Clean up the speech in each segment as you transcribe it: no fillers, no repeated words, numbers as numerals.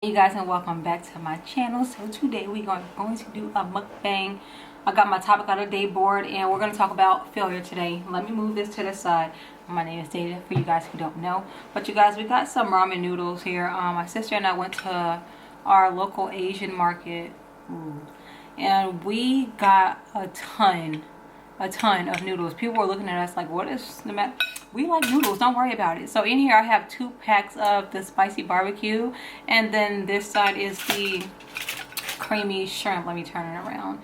Hey guys, and welcome back to my channel. So today we're going to do a mukbang. I got my topic of the day board and we're going to talk about failure today. Let me move this to the side. My name is Data, for you guys who don't know. But you guys, we got some ramen noodles here. My sister and I went to our local Asian market. And we got a ton of noodles. People were looking at us like, what is the matter? We like noodles, don't worry about it. So in here I have 2 packs of the spicy barbecue, and then this side is the creamy shrimp. Let me turn it around.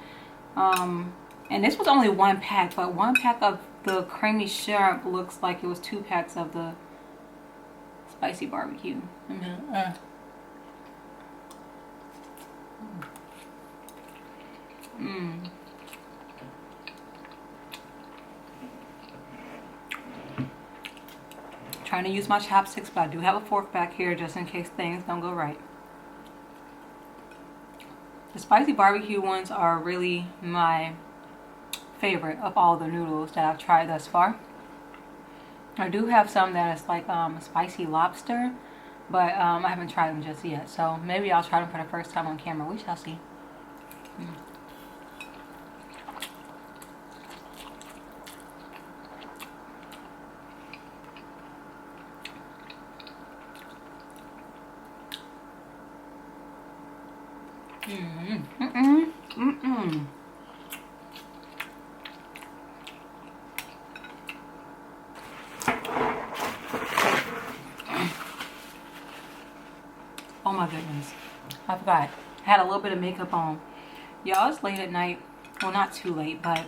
And this was only 1 pack, but 1 pack of the creamy shrimp looks like it was 2 packs of the spicy barbecue. Trying to use my chopsticks, but I do have a fork back here just in case things don't go right. The spicy barbecue ones are really my favorite of all the noodles that I've tried thus far. I do have some that is like spicy lobster, but I haven't tried them just yet. So maybe I'll try them for the first time on camera. We shall see. Oh my goodness, I forgot. I had a little bit of makeup on. Y'all, it's late at night. Well, not too late, but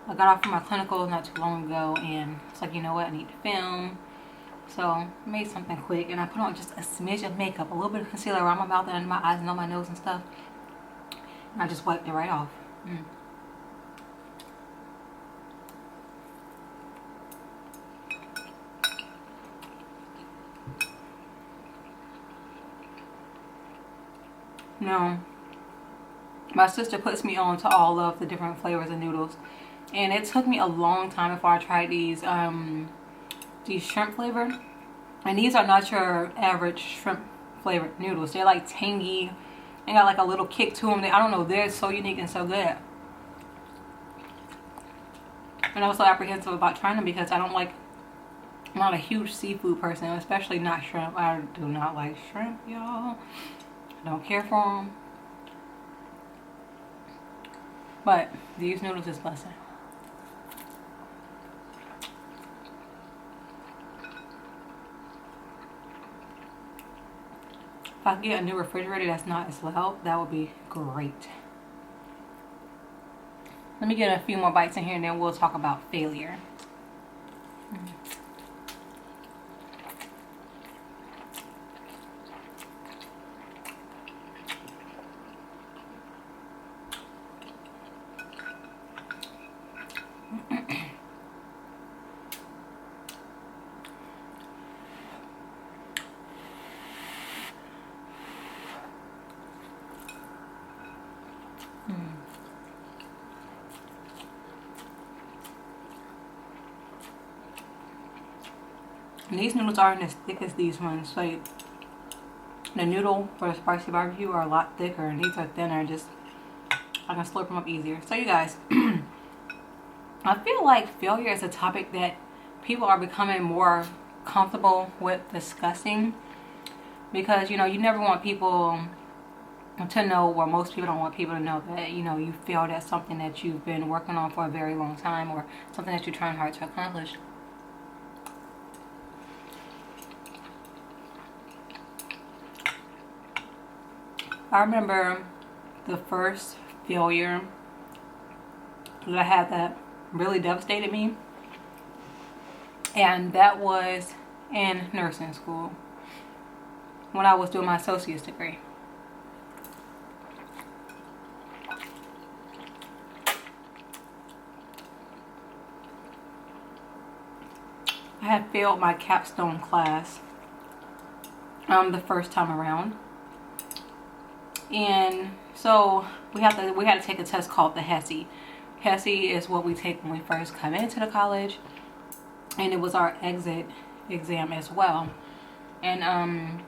I got off from my clinical not too long ago, and it's like, you know what, I need to film. So I made something quick, and I put on just a smidge of makeup, a little bit of concealer around my mouth and under my eyes and on my nose and stuff. And I just wiped it right off. No, my sister puts me on to all of the different flavors of noodles, and it took me a long time before I tried these shrimp flavored. And these are not your average shrimp flavored noodles. They're like tangy and got like a little kick to them. I don't know, they're so unique and so good. And I was so apprehensive about trying them because I'm not a huge seafood person, especially not shrimp. I do not like shrimp, y'all. I don't care for them. But these noodles is blessing. If I could get a new refrigerator that's not as loud, that would be great. Let me get a few more bites in here and then we'll talk about failure. And these noodles aren't as thick as these ones. Like, the noodle for the spicy barbecue are a lot thicker, and these are thinner. Just, I can slurp them up easier. So you guys, I feel like failure is a topic that people are becoming more comfortable with discussing, because you know, you never want people to know, or most people don't want people to know that, you know, you failed at something that you've been working on for a very long time, or something that you're trying hard to accomplish. I remember the first failure that I had that really devastated me, and that was in nursing school when I was doing my associate's degree. I had failed my capstone class the first time around. And so we had to take a test called the HESI. HESI is what we take when we first come into the college, and it was our exit exam as well. And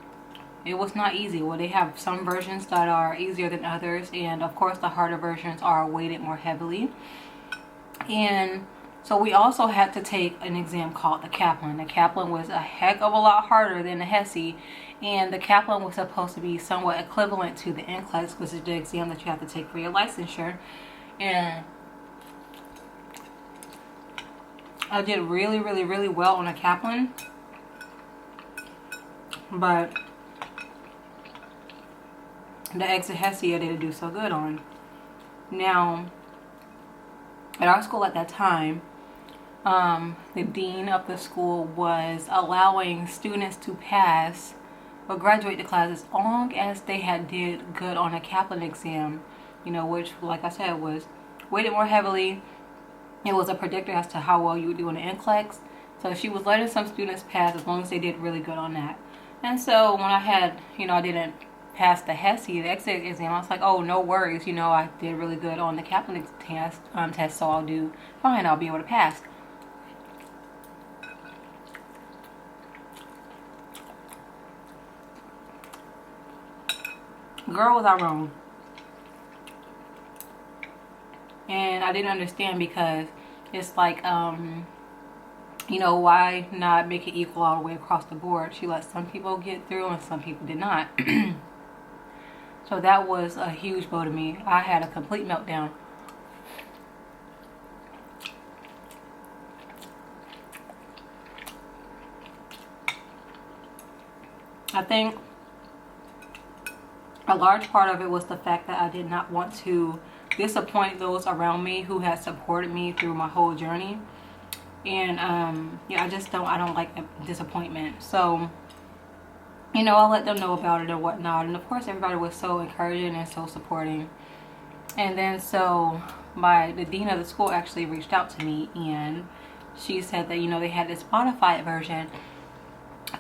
it was not easy. Well, they have some versions that are easier than others, and of course the harder versions are weighted more heavily. And so we also had to take an exam called the Kaplan. The Kaplan was a heck of a lot harder than the HESI, and the Kaplan was supposed to be somewhat equivalent to the NCLEX, which is the exam that you have to take for your licensure. And I did really, really, really well on the Kaplan, but the exit HESI I didn't do so good on. Now, at our school at that time, the dean of the school was allowing students to pass or graduate the class as long as they had did good on a Kaplan exam, you know, which, like I said, was weighted more heavily. It was a predictor as to how well you would do in the NCLEX. So she was letting some students pass as long as they did really good on that. And so when I had, you know, I didn't pass the HESI, the exit exam, I was like, oh, no worries, you know, I did really good on the Kaplan test, so I'll do fine, I'll be able to pass. Girl, was I wrong. And I didn't understand, because it's like, you know, why not make it equal all the way across the board? She let some people get through and some people did not. So that was a huge blow to me. I had a complete meltdown. I think a large part of it was the fact that I did not want to disappoint those around me who had supported me through my whole journey. And yeah, I don't like disappointment. So, you know, I'll let them know about it and whatnot. And of course, everybody was so encouraging and so supporting. And then so the dean of the school actually reached out to me, and she said that, you know, they had this modified version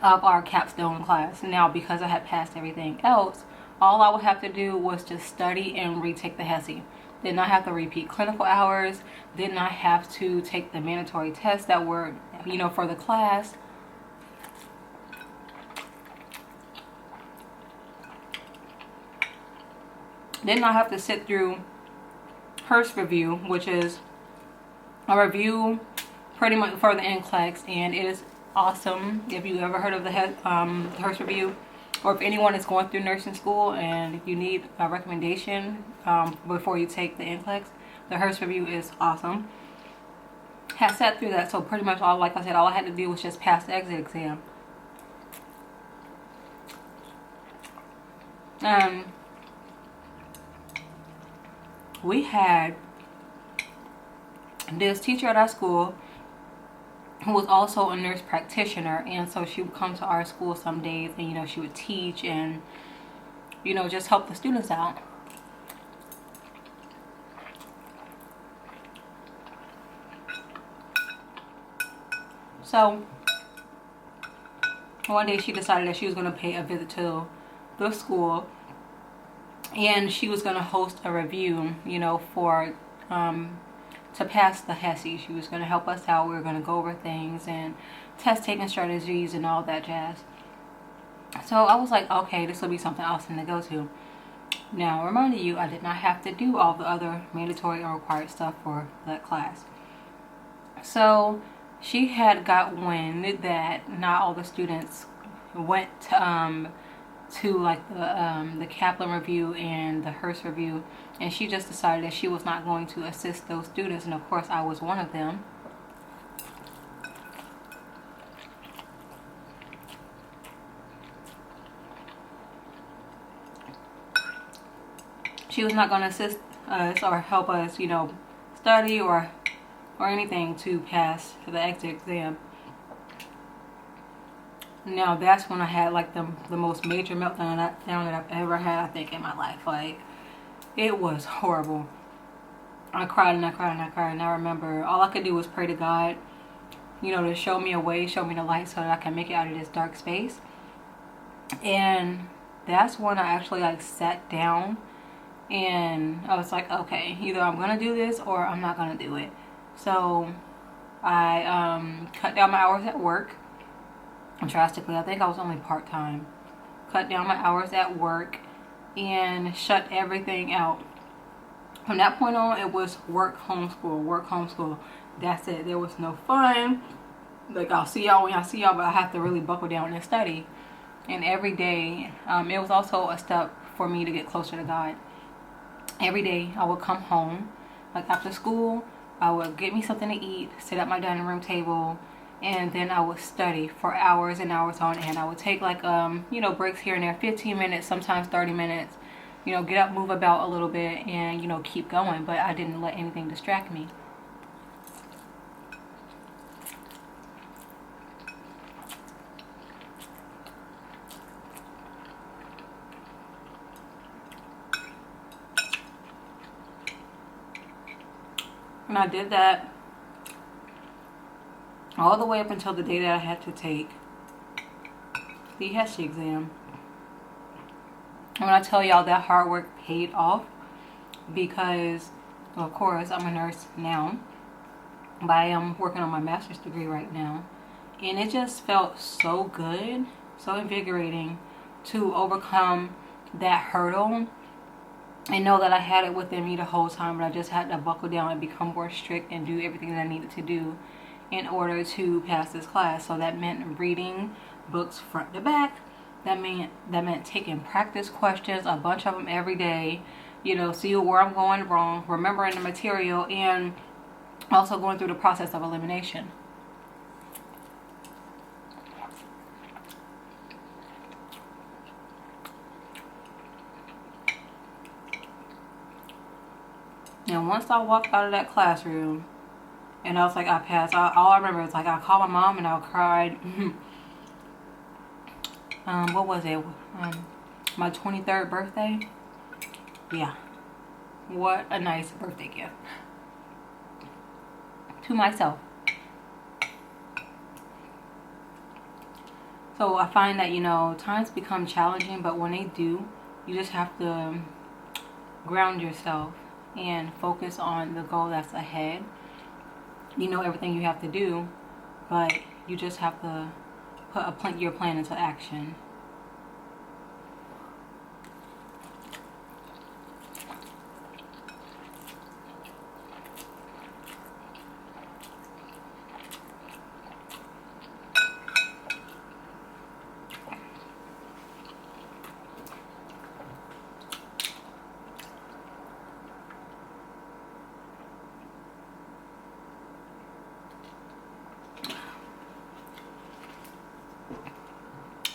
of our capstone class. Now, because I had passed everything else, all I would have to do was just study and retake the HESI. Did not have to repeat clinical hours. Did not have to take the mandatory tests that were, you know, for the class. Did not have to sit through HRSA review, which is a review pretty much for the NCLEX, and it is awesome. If you ever heard of the HRSA review, or if anyone is going through nursing school and you need a recommendation before you take the NCLEX, the HRSA review is awesome. Had sat through that, so pretty much all, like I said, all I had to do was just pass the exit exam. We had this teacher at our school who was also a nurse practitioner, and so she would come to our school some days, and, you know, she would teach and, you know, just help the students out. So one day she decided that she was going to pay a visit to the school, and she was going to host a review, you know, for to pass the HESI. She was going to help us out. We were going to go over things and test taking strategies and all that jazz. So I was like, okay, this will be something awesome to go to. Now, reminding you, I did not have to do all the other mandatory and required stuff for that class. So she had got wind that not all the students went to like the Kaplan review and the HRSA review, and she just decided that she was not going to assist those students, and of course I was one of them. She was not going to assist us or help us, you know, study or anything to pass the exit exam. Now that's when I had like the most major meltdown that I've ever had, I think, in my life. Like, it was horrible. I cried and I cried and I cried, and I remember all I could do was pray to God, you know, to show me a way, show me the light, so that I can make it out of this dark space. And that's when I actually like sat down, and I was like, okay, either I'm gonna do this or I'm not gonna do it. So I cut down my hours at work drastically. I think I was only part-time, cut down my hours at work, and shut everything out. From that point on, it was work, homeschool, work, homeschool. That's it. There was no fun. Like, I'll see y'all when I see y'all, but I have to really buckle down and study. And every day, it was also a step for me to get closer to God. Every day I would come home, like after school, I would get me something to eat, sit at my dining room table, and then I would study for hours and hours on end. I would take like breaks here and there, 15 minutes, sometimes 30 minutes, get up, move about a little bit, and keep going. But I didn't let anything distract me. And I did that all the way up until the day that I had to take the HESI exam. And when I tell y'all that hard work paid off, because of course I'm a nurse now, but I am working on my master's degree right now, and it just felt so good, so invigorating to overcome that hurdle and know that I had it within me the whole time, but I just had to buckle down and become more strict and do everything that I needed to do in order to pass this class. So that meant reading books front to back. That meant taking practice questions, a bunch of them every day, see where I'm going wrong, remembering the material, and also going through the process of elimination. And once I walked out of that classroom, and I was like, I passed. All I remember is like I called my mom and I cried. What was it? My 23rd birthday. Yeah. What a nice birthday gift to myself. So I find that times become challenging, but when they do, you just have to ground yourself and focus on the goal that's ahead. You know everything you have to do, but you just have to put your plan into action.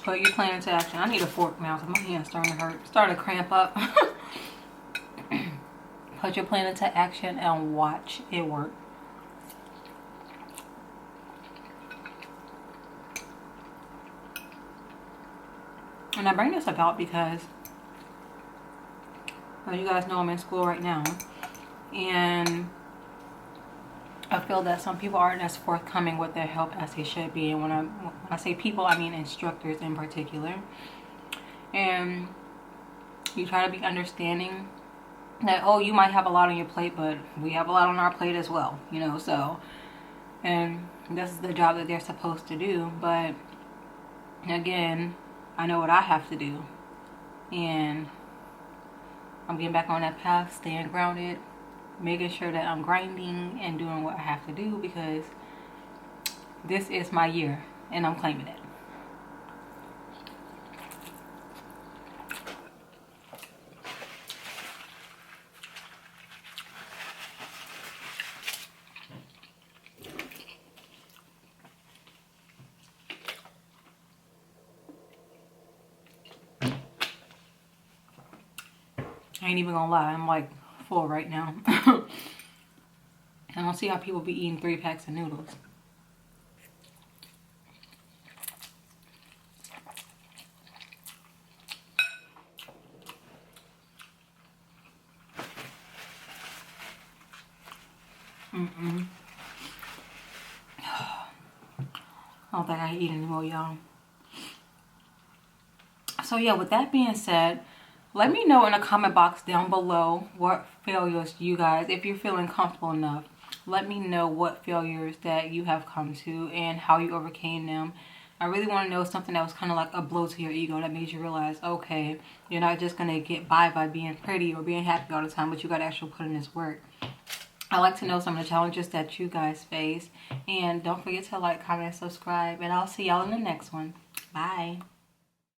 Put your plan into action. I need a fork now because my hand's starting to hurt. Starting to cramp up. Put your plan into action and watch it work. And I bring this about because, well, you guys know I'm in school right now. And I feel that some people aren't as forthcoming with their help as they should be. And when I say people, I mean instructors in particular. And you try to be understanding that, oh, you might have a lot on your plate, but we have a lot on our plate as well, so. And this is the job that they're supposed to do. But again, I know what I have to do. And I'm getting back on that path, staying grounded, making sure that I'm grinding and doing what I have to do, because this is my year and I'm claiming it. I ain't even gonna lie, I'm like full right now. I don't see how people be eating 3 packs of noodles. I don't think I can eat anymore, y'all. So yeah, with that being said, let me know in the comment box down below what failures you guys, if you're feeling comfortable enough, let me know what failures that you have come to and how you overcame them. I really want to know something that was kind of like a blow to your ego that made you realize, okay, you're not just going to get by being pretty or being happy all the time, but you got to actually put in this work. I like to know some of the challenges that you guys face. And don't forget to like, comment, and subscribe. And I'll see y'all in the next one. Bye.